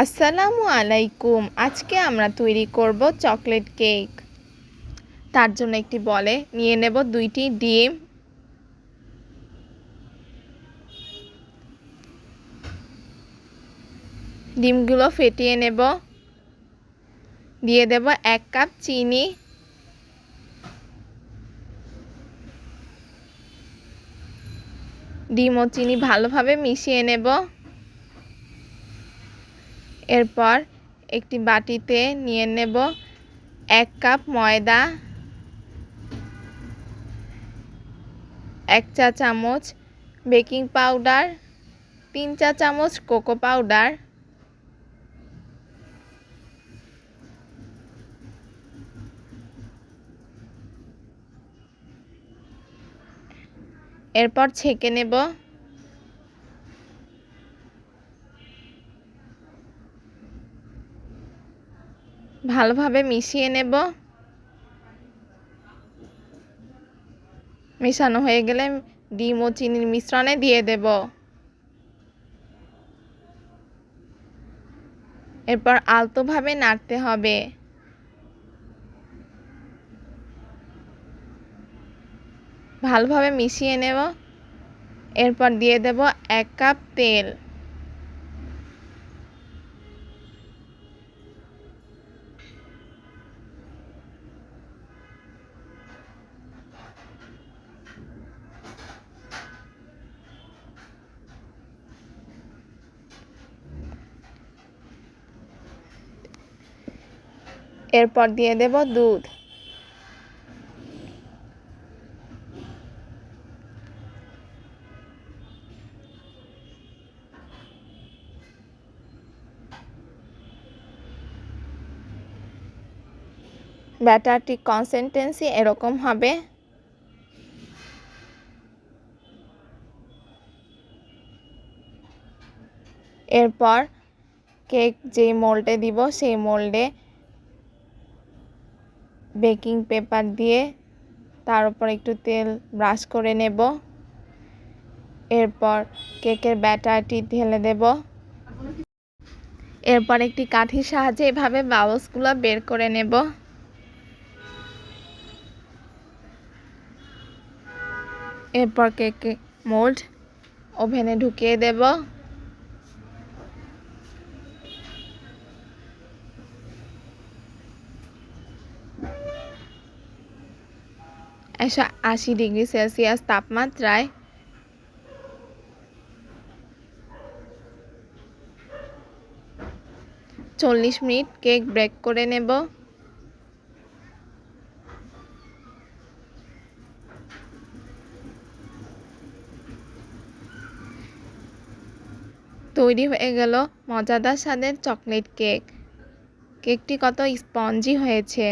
আসসালামু আলাইকুম। আজকে আমরা তৈরি করব চকলেট কেক। তার জন্য একটি বলে নিয়ে নেব 2টি ডিম, ডিমগুলো ফেটিয়ে নেব। দিয়ে দেব 1 কাপ চিনি, ডিম ও চিনি ভালোভাবে মিশিয়ে নেব। এরপর একটি বাটিতে নিয়ে নেব 1 কাপ ময়দা, 1 চা চামচ বেকিং পাউডার, 3 চা চামচ কোকো পাউডার, এরপর ছেঁকে নেব। ভালোভাবে মিশিয়ে নেব। মেশানো হয়ে গেলে ডিম ও চিনির মিশ্রণে দিয়ে দেব। এরপর আলতোভাবে নাড়তে হবে। ভালোভাবে মিশিয়ে নেব। এরপর দিয়ে দেব 1 কাপ তেল। এরপর দিয়ে দেব দুধ। ব্যাটারটি কনসিস্টেন্সি এরকম হবে। এরপর কেক যে মোল্ডে দিব সেই মোল্ডে বেকিং পেপার দিয়ে তার উপর একটু তেল ব্রাশ করে নেব। এরপর কেকের ব্যাটারটি ঢেলে দেব। এরপর একটি কাঠির সাহায্যে এভাবে বাবলসগুলো বের করে নেব। এরপর কেক মোল্ড ওভেনে ঢুকিয়ে দেব। একশো 80 ডিগ্রি সেলসিয়াস তাপমাত্রায় 40 মিনিট কেক বেক করে নেব। তৈরি হয়ে গেল মজাদার স্বাদের চকলেট কেক। কেকটি কত স্পঞ্জি হয়েছে।